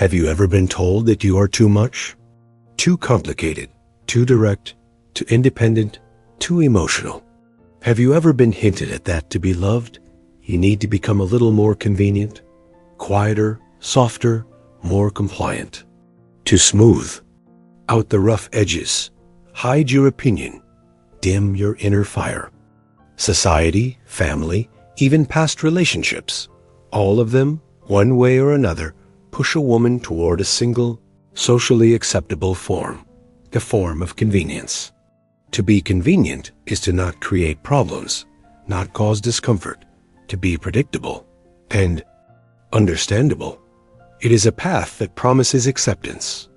Have you ever been told that you are too much? Too complicated, too direct, too independent, too emotional? Have you ever been hinted at that to be loved, you need to become a little more convenient, quieter, softer, more compliant? To smooth out the rough edges, hide your opinion, dim your inner fire. Society, family, even past relationships, all of them, one way or another, push a woman toward a single, socially acceptable form, the form of convenience. To be convenient is to not create problems, not cause discomfort, to be predictable and understandable. It is a path that promises acceptance,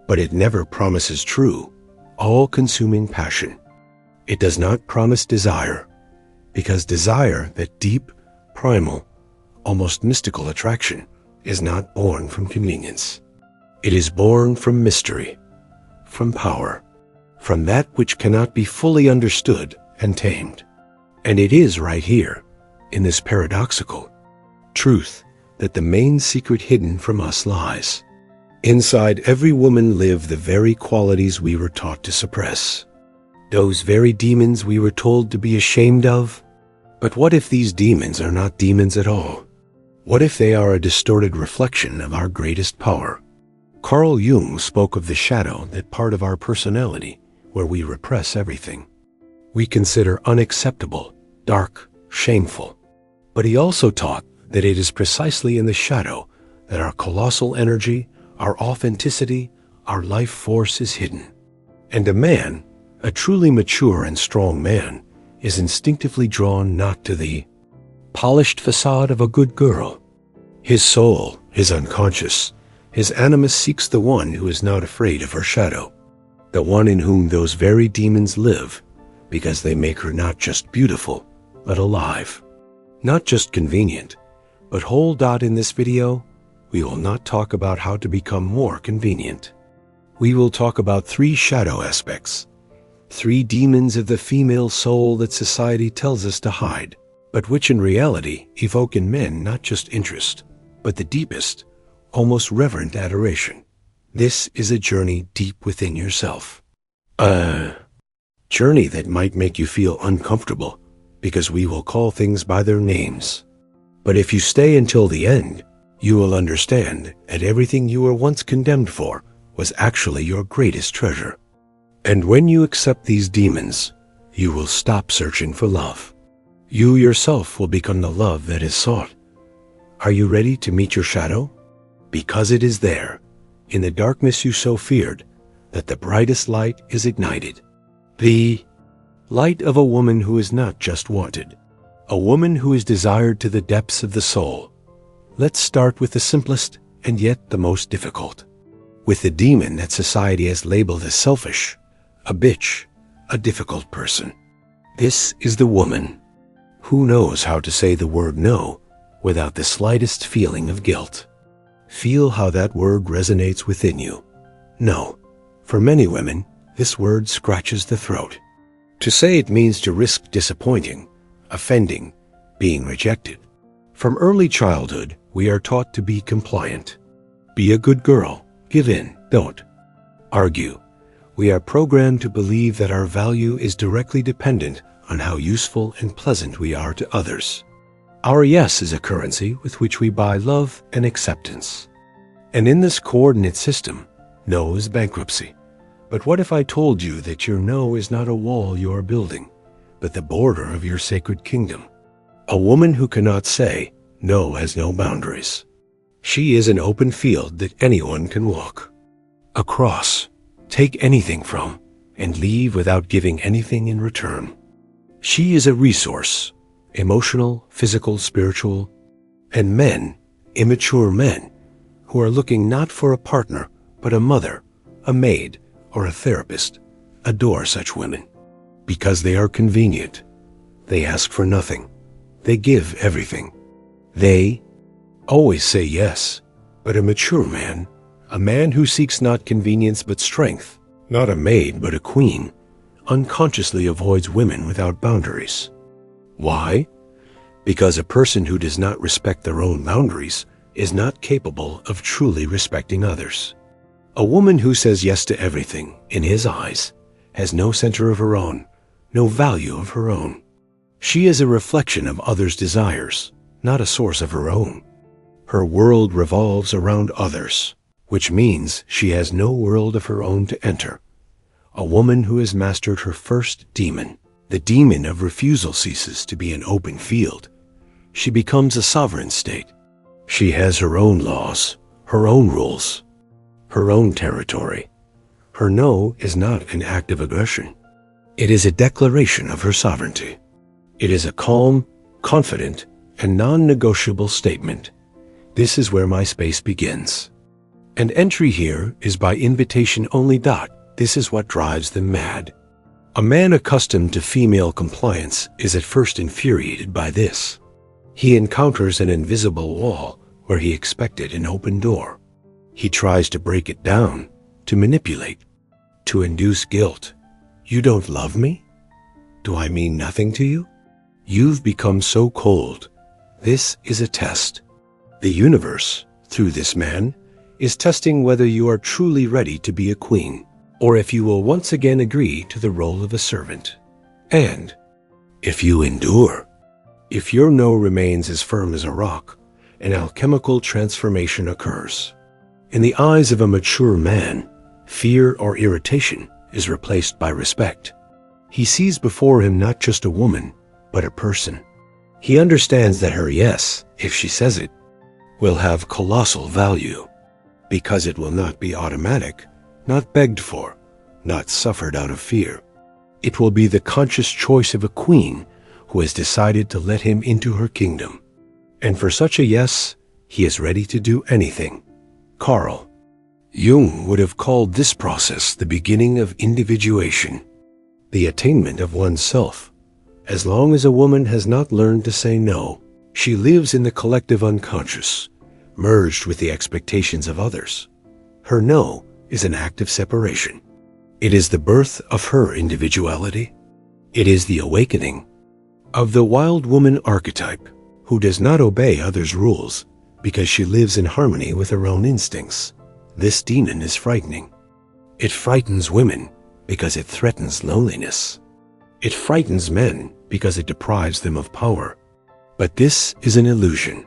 but it never promises true, all-consuming passion. It does not promise desire, because desire, that deep, primal, almost mystical attraction, is not born from convenience. It is born from mystery, from power, from that which cannot be fully understood and tamed. And it is right here, in this paradoxical truth, that the main secret hidden from us lies. Inside every woman live the very qualities we were taught to suppress, those very demons we were told to be ashamed of. But what if these demons are not demons at all? What if they are a distorted reflection of our greatest power? Carl Jung spoke of the shadow, that part of our personality where we repress everything we consider unacceptable, dark, shameful. But he also taught that it is precisely in the shadow that our colossal energy, our authenticity, our life force is hidden. And a man, a truly mature and strong man, is instinctively drawn not to the polished facade of a good girl. His soul, his unconscious, his animus seeks the one who is not afraid of her shadow, the one in whom those very demons live, because they make her not just beautiful, but alive. Not just convenient, but hold on. In this video, we will not talk about how to become more convenient. We will talk about 3 shadow aspects, 3 demons of the female soul that society tells us to hide, but which in reality evoke in men not just interest, but the deepest, almost reverent adoration. This is a journey deep within yourself. A journey that might make you feel uncomfortable, because we will call things by their names. But if you stay until the end, you will understand that everything you were once condemned for was actually your greatest treasure. And when you accept these demons, you will stop searching for love. You yourself will become the love that is sought. Are you ready to meet your shadow? Because it is there, in the darkness you so feared, that the brightest light is ignited. The light of a woman who is not just wanted, a woman who is desired to the depths of the soul. Let's start with the simplest and yet the most difficult, with the demon that society has labeled as selfish, a bitch, a difficult person. This is the woman who knows how to say the word no without the slightest feeling of guilt. Feel how that word resonates within you. No. For many women, this word scratches the throat. To say it means to risk disappointing, offending, being rejected. From early childhood, we are taught to be compliant. Be a good girl, give in, don't argue. We are programmed to believe that our value is directly dependent on how useful and pleasant we are to others. Our yes is a currency with which we buy love and acceptance. And in this coordinate system, no is bankruptcy. But what if I told you that your no is not a wall you are building, but the border of your sacred kingdom? A woman who cannot say no has no boundaries. She is an open field that anyone can walk across, take anything from, and leave without giving anything in return. She is a resource, emotional, physical, spiritual, and men, immature men, who are looking not for a partner, but a mother, a maid, or a therapist, adore such women. Because they are convenient. They ask for nothing. They give everything. They always say yes. But a mature man, a man who seeks not convenience but strength, not a maid but a queen, unconsciously avoids women without boundaries. Why? Because a person who does not respect their own boundaries is not capable of truly respecting others. A woman who says yes to everything, in his eyes, has no center of her own, no value of her own. She is a reflection of others' desires, not a source of her own. Her world revolves around others, which means she has no world of her own to enter. A woman who has mastered her first demon, the demon of refusal, ceases to be an open field. She becomes a sovereign state. She has her own laws, her own rules, her own territory. Her no is not an act of aggression. It is a declaration of her sovereignty. It is a calm, confident, and non-negotiable statement. This is where my space begins. And entry here is by invitation only. This is what drives them mad. A man accustomed to female compliance is at first infuriated by this. He encounters an invisible wall where he expected an open door. He tries to break it down, to manipulate, to induce guilt. You don't love me? Do I mean nothing to you? You've become so cold. This is a test. The universe, through this man, is testing whether you are truly ready to be a queen, or if you will once again agree to the role of a servant. And if you endure, if your no remains as firm as a rock, an alchemical transformation occurs. In the eyes of a mature man, fear or irritation is replaced by respect. He sees before him not just a woman, but a person. He understands that her yes, if she says it, will have colossal value, because it will not be automatic, not begged for, not suffered out of fear. It will be the conscious choice of a queen who has decided to let him into her kingdom. And for such a yes, he is ready to do anything. Carl Jung would have called this process the beginning of individuation, the attainment of oneself. As long as a woman has not learned to say no, she lives in the collective unconscious, merged with the expectations of others. Her no is an act of separation. It is the birth of her individuality. It is the awakening of the wild woman archetype who does not obey others' rules because she lives in harmony with her own instincts. This demon is frightening. It frightens women because it threatens loneliness. It frightens men because it deprives them of power. But this is an illusion.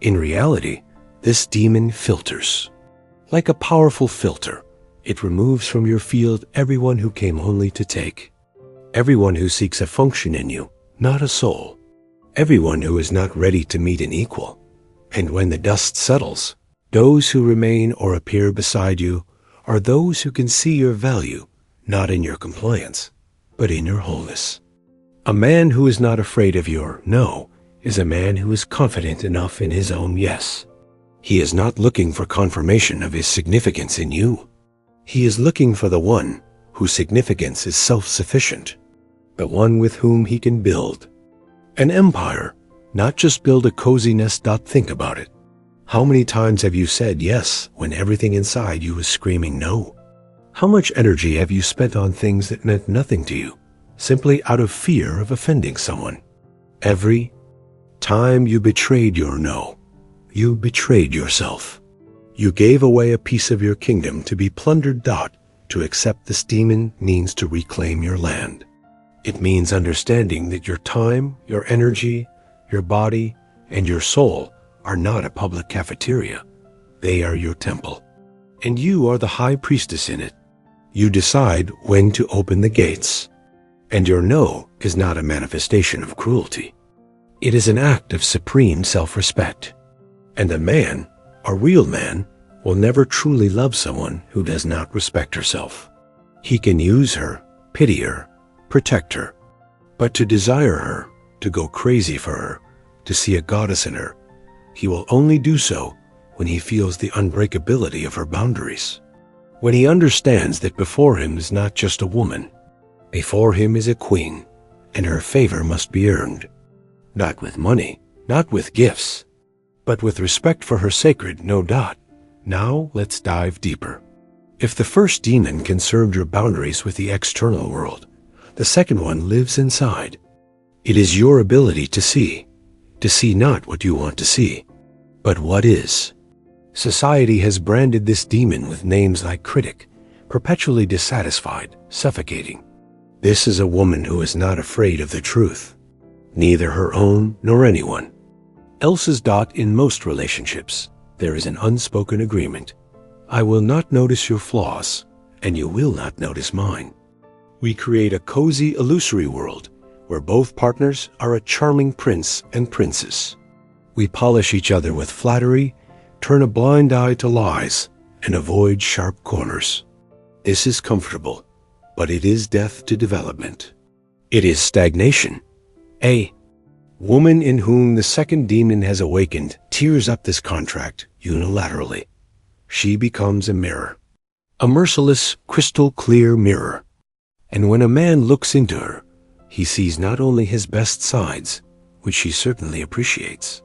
In reality, this demon filters. Like a powerful filter, it removes from your field everyone who came only to take. Everyone who seeks a function in you, not a soul. Everyone who is not ready to meet an equal. And when the dust settles, those who remain or appear beside you are those who can see your value, not in your compliance, but in your wholeness. A man who is not afraid of your no is a man who is confident enough in his own yes. He is not looking for confirmation of his significance in you. He is looking for the one whose significance is self-sufficient, the one with whom he can build an empire, not just build a cozy nest. Think about it. How many times have you said yes when everything inside you was screaming no? How much energy have you spent on things that meant nothing to you, simply out of fear of offending someone? Every time you betrayed your no, you betrayed yourself. You gave away a piece of your kingdom to be plundered. To accept this demon means to reclaim your land. It means understanding that your time, your energy, your body, and your soul are not a public cafeteria. They are your temple. And you are the high priestess in it. You decide when to open the gates. And your no is not a manifestation of cruelty. It is an act of supreme self-respect. And a man, a real man, will never truly love someone who does not respect herself. He can use her, pity her, protect her, but to desire her, to go crazy for her, to see a goddess in her, he will only do so when he feels the unbreakability of her boundaries. When he understands that before him is not just a woman, before him is a queen, and her favor must be earned, not with money, not with gifts, but with respect for her sacred no. Now let's dive deeper. If the first demon can serve your boundaries with the external world, the second one lives inside. It is your ability to see not what you want to see, But what is? Society has branded this demon with names like critic, perpetually dissatisfied, suffocating. This is a woman who is not afraid of the truth, neither her own nor anyone else's. In most relationships, there is an unspoken agreement. I will not notice your flaws, and you will not notice mine. We create a cozy, illusory world where both partners are a charming prince and princess. We polish each other with flattery, turn a blind eye to lies, and avoid sharp corners. This is comfortable, but it is death to development. It is stagnation. A woman in whom the second demon has awakened tears up this contract unilaterally. She becomes a mirror, a merciless, crystal-clear mirror. And when a man looks into her, he sees not only his best sides, which she certainly appreciates.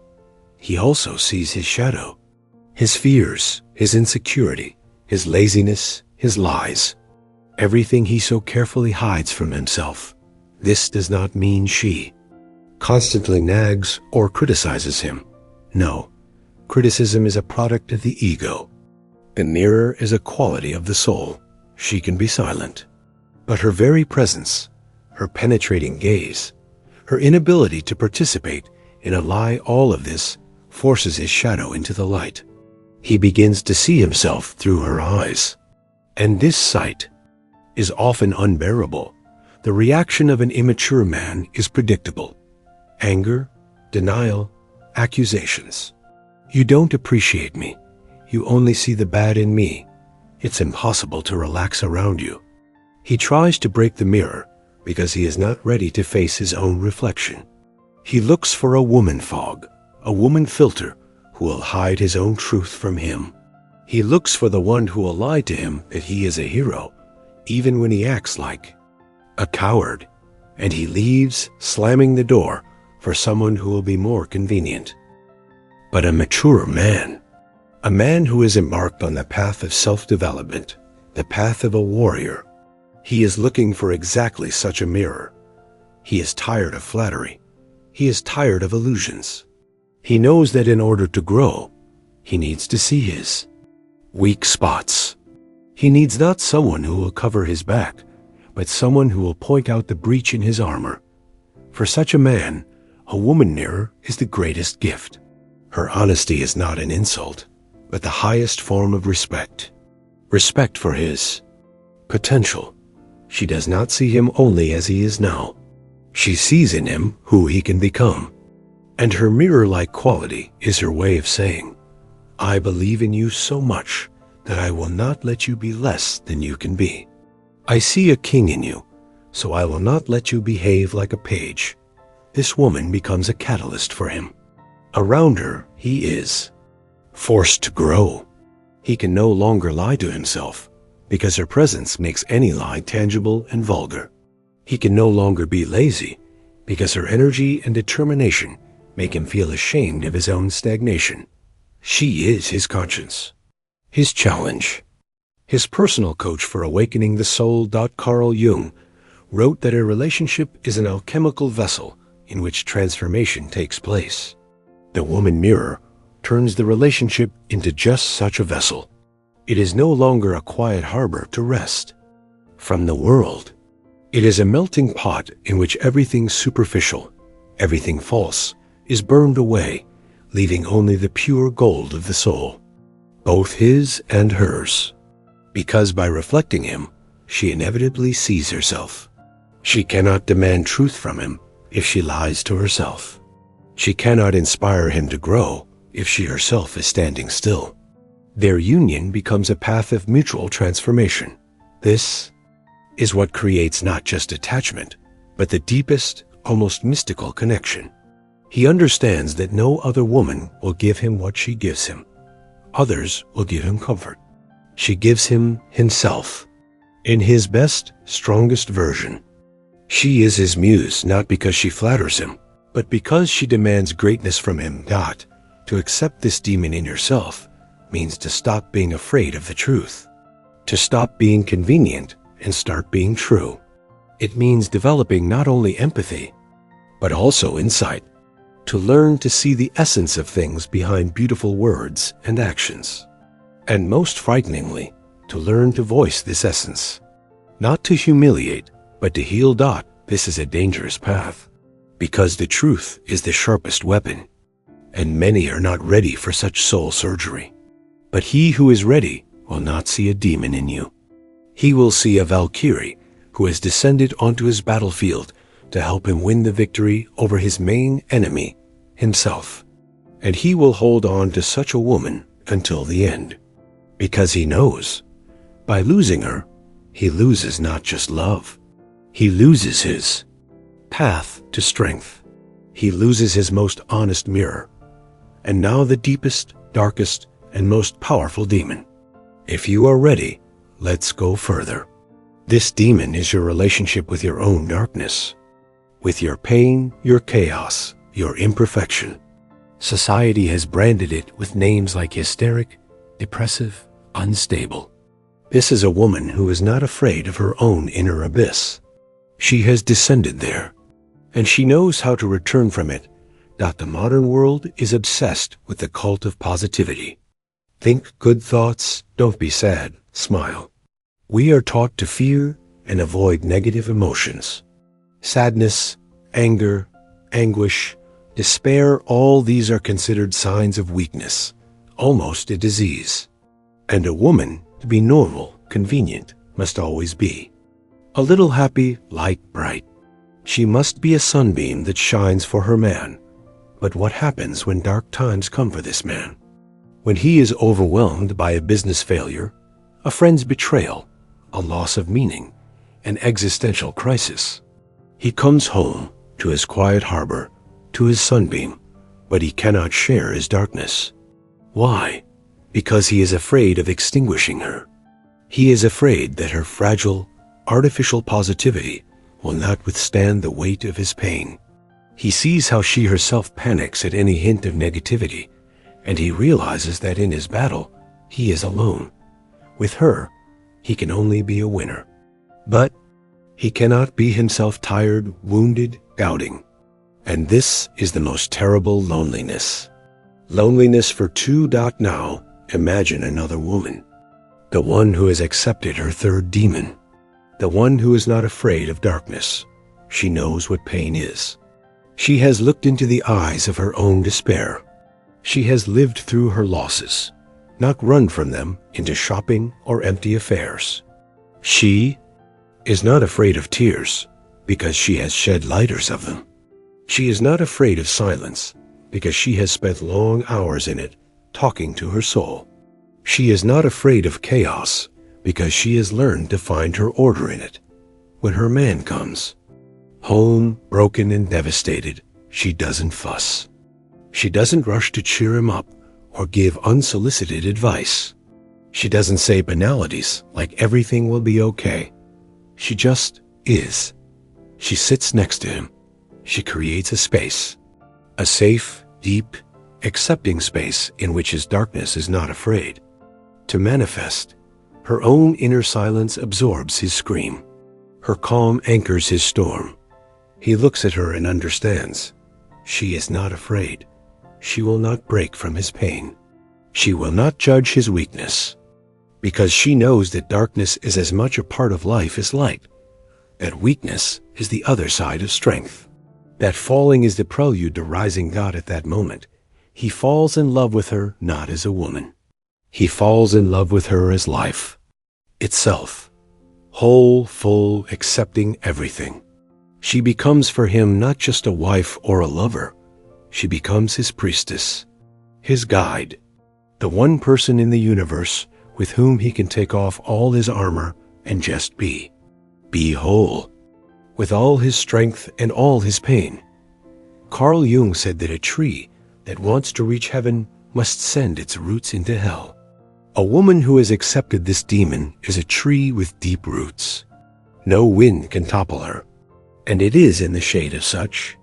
He also sees his shadow, his fears, his insecurity, his laziness, his lies, everything he so carefully hides from himself. This does not mean she constantly nags or criticizes him. No, criticism is a product of the ego. The mirror is a quality of the soul. She can be silent, but her very presence, her penetrating gaze, her inability to participate in a lie, all of this forces his shadow into the light. He begins to see himself through her eyes. And this sight is often unbearable. The reaction of an immature man is predictable. Anger, denial, accusations. You don't appreciate me. You only see the bad in me. It's impossible to relax around you. He tries to break the mirror because he is not ready to face his own reflection. He looks for a woman fog, a woman filter who will hide his own truth from him. He looks for the one who will lie to him that he is a hero, even when he acts like a coward, and he leaves, slamming the door for someone who will be more convenient. But a mature man, a man who is embarked on the path of self-development, the path of a warrior, he is looking for exactly such a mirror. He is tired of flattery. He is tired of illusions. He knows that in order to grow, he needs to see his weak spots. He needs not someone who will cover his back, but someone who will point out the breach in his armor. For such a man, a woman mirror is the greatest gift. Her honesty is not an insult, but the highest form of respect. Respect for his potential. She does not see him only as he is now. She sees in him who he can become. And her mirror-like quality is her way of saying, I believe in you so much that I will not let you be less than you can be. I see a king in you, so I will not let you behave like a page. This woman becomes a catalyst for him. Around her, he is forced to grow. He can no longer lie to himself, because her presence makes any lie tangible and vulgar. He can no longer be lazy, because her energy and determination make him feel ashamed of his own stagnation. She is his conscience, his challenge. His personal coach for awakening the soul, Carl Jung, wrote that a relationship is an alchemical vessel in which transformation takes place. The woman mirror turns the relationship into just such a vessel. It is no longer a quiet harbor to rest from the world. It is a melting pot in which everything superficial, everything false, is burned away, leaving only the pure gold of the soul, both his and hers. Because by reflecting him, she inevitably sees herself. She cannot demand truth from him if she lies to herself. She cannot inspire him to grow if she herself is standing still. Their union becomes a path of mutual transformation. This is what creates not just attachment, but the deepest, almost mystical connection. He understands that no other woman will give him what she gives him. Others will give him comfort. She gives him himself, in his best, strongest version. She is his muse not because she flatters him, but because she demands greatness from him. To accept this demon in yourself means to stop being afraid of the truth, to stop being convenient and start being true. It means developing not only empathy, but also insight. to learn to see the essence of things behind beautiful words and actions. And most frighteningly, to learn to voice this essence. Not to humiliate, but to heal. This is a dangerous path, because the truth is the sharpest weapon, and many are not ready for such soul surgery. But he who is ready will not see a demon in you. He will see a Valkyrie who has descended onto his battlefield to help him win the victory over his main enemy, himself. And he will hold on to such a woman until the end, because he knows, by losing her, he loses not just love. He loses his path to strength. He loses his most honest mirror, and now the deepest, darkest, and most powerful demon. If you are ready, let's go further. This demon is your relationship with your own darkness, with your pain, your chaos, your imperfection. Society has branded it with names like hysteric, depressive, unstable. This is a woman who is not afraid of her own inner abyss. She has descended there, and she knows how to return from it. The modern world is obsessed with the cult of positivity. Think good thoughts, don't be sad, smile. We are taught to fear and avoid negative emotions. Sadness, anger, anguish, despair, all these are considered signs of weakness, almost a disease. And a woman, to be normal, convenient, must always be a little happy, light, bright. She must be a sunbeam that shines for her man. But what happens when dark times come for this man? When he is overwhelmed by a business failure, a friend's betrayal, a loss of meaning, an existential crisis. He comes home to his quiet harbor, to his sunbeam, but he cannot share his darkness. Why? Because he is afraid of extinguishing her. He is afraid that her fragile, artificial positivity will not withstand the weight of his pain. He sees how she herself panics at any hint of negativity, and he realizes that in his battle, he is alone. With her, he can only be a winner. But he cannot be himself tired, wounded, doubting. And this is the most terrible loneliness. Loneliness for two. Now, imagine another woman. The one who has accepted her third demon. The one who is not afraid of darkness. She knows what pain is. She has looked into the eyes of her own despair. She has lived through her losses, not run from them into shopping or empty affairs. She is not afraid of tears because she has shed liters of them. She is not afraid of silence because she has spent long hours in it talking to her soul. She is not afraid of chaos because she has learned to find her order in it. When her man comes, home, broken and devastated, she doesn't fuss. She doesn't rush to cheer him up or give unsolicited advice. She doesn't say banalities like everything will be okay. She just is. She sits next to him. She creates a space, a safe, deep, accepting space in which his darkness is not afraid to manifest. Her own inner silence absorbs his scream. Her calm anchors his storm. He looks at her and understands. She is not afraid. She will not break from his pain. She will not judge his weakness, because she knows that darkness is as much a part of life as light, that weakness is the other side of strength, that falling is the prelude to rising. At that moment, he falls in love with her not as a woman. He falls in love with her as life itself, whole, full, accepting everything. She becomes for him not just a wife or a lover. She becomes his priestess, his guide, the one person in the universe with whom he can take off all his armor and just be whole, with all his strength and all his pain. Carl Jung said that a tree that wants to reach heaven must send its roots into hell. A woman who has accepted this demon is a tree with deep roots. No wind can topple her, and it is in the shade of such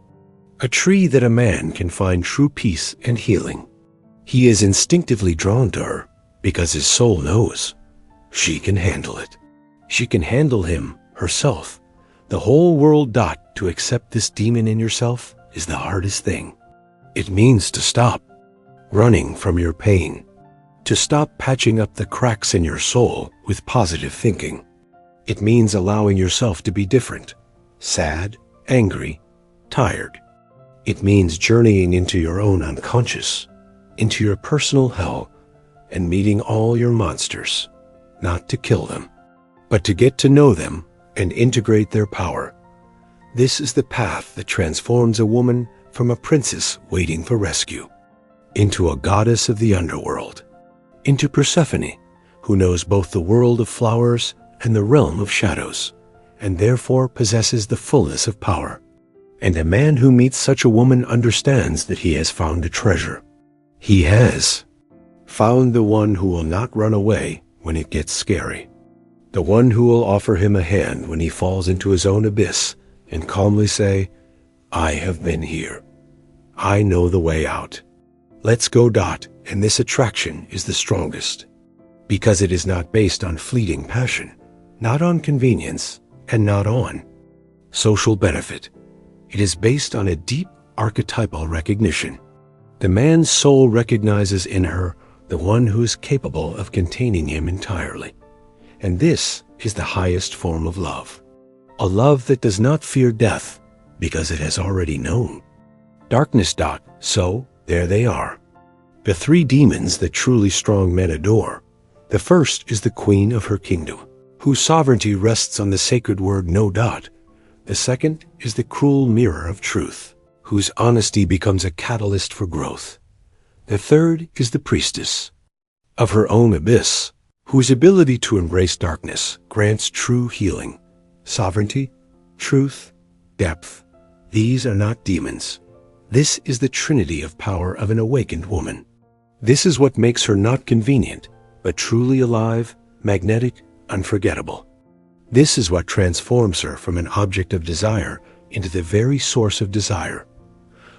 a tree that a man can find true peace and healing. He is instinctively drawn to her because his soul knows she can handle it. She can handle him, herself. The whole world. To accept this demon in yourself is the hardest thing. It means to stop running from your pain, to stop patching up the cracks in your soul with positive thinking. It means allowing yourself to be different, sad, angry, tired. It means journeying into your own unconscious, into your personal hell, and meeting all your monsters, not to kill them, but to get to know them and integrate their power. This is the path that transforms a woman from a princess waiting for rescue into a goddess of the underworld, into Persephone, who knows both the world of flowers and the realm of shadows, and therefore possesses the fullness of power. And a man who meets such a woman understands that he has found a treasure. He has found the one who will not run away when it gets scary, the one who will offer him a hand when he falls into his own abyss and calmly say, "I have been here. I know the way out. Let's go." And this attraction is the strongest, because it is not based on fleeting passion, not on convenience, and not on social benefit. It is based on a deep archetypal recognition. The man's soul recognizes in her the one who is capable of containing him entirely. And this is the highest form of love. A love that does not fear death because it has already known darkness. So there they are, the three demons that truly strong men adore. The first is the queen of her kingdom, whose sovereignty rests on the sacred word no. The second is the cruel mirror of truth, whose honesty becomes a catalyst for growth. The third is the priestess of her own abyss, whose ability to embrace darkness grants true healing. Sovereignty, truth, depth. These are not demons. This is the trinity of power of an awakened woman. This is what makes her not convenient, but truly alive, magnetic, unforgettable. This is what transforms her from an object of desire into the very source of desire.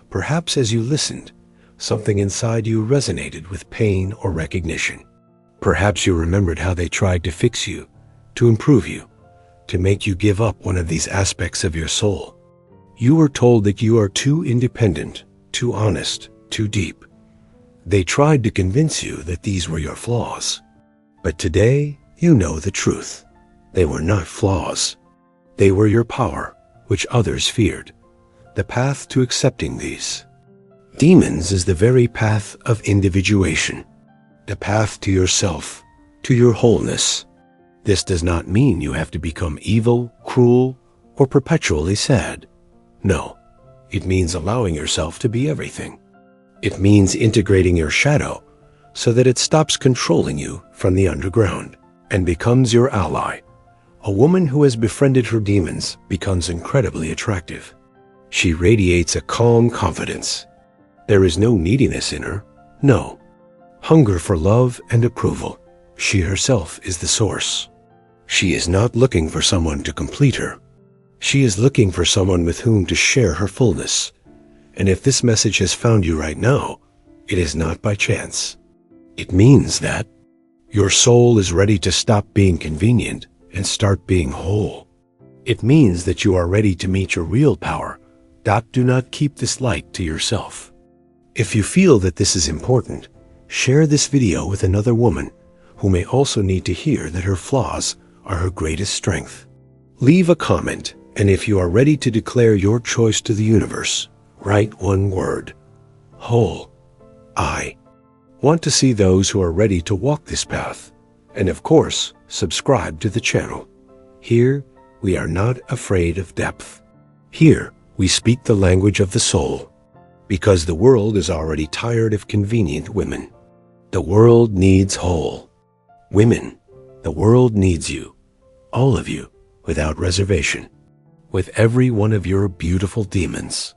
Perhaps as you listened, something inside you resonated with pain or recognition. Perhaps you remembered how they tried to fix you, to improve you, to make you give up one of these aspects of your soul. You were told that you are too independent, too honest, too deep. They tried to convince you that these were your flaws. But today, you know the truth. They were not flaws. They were your power, which others feared. The path to accepting these demons is the very path of individuation, the path to yourself, to your wholeness. This does not mean you have to become evil, cruel, or perpetually sad. No, it means allowing yourself to be everything. It means integrating your shadow so that it stops controlling you from the underground and becomes your ally. A woman who has befriended her demons becomes incredibly attractive. She radiates a calm confidence. There is no neediness in her, no hunger for love and approval. She herself is the source. She is not looking for someone to complete her. She is looking for someone with whom to share her fullness. And if this message has found you right now, it is not by chance. It means that your soul is ready to stop being convenient and start being whole. It means that you are ready to meet your real power. Do not keep this light to yourself. If you feel that this is important, share this video with another woman who may also need to hear that her flaws are her greatest strength. Leave a comment, and if you are ready to declare your choice to the universe, write one word: whole. I want to see those who are ready to walk this path. And of course, subscribe to the channel. Here, we are not afraid of depth. Here, we speak the language of the soul. Because the world is already tired of convenient women. The world needs whole. Women, the world needs you. All of you, without reservation. With every one of your beautiful demons.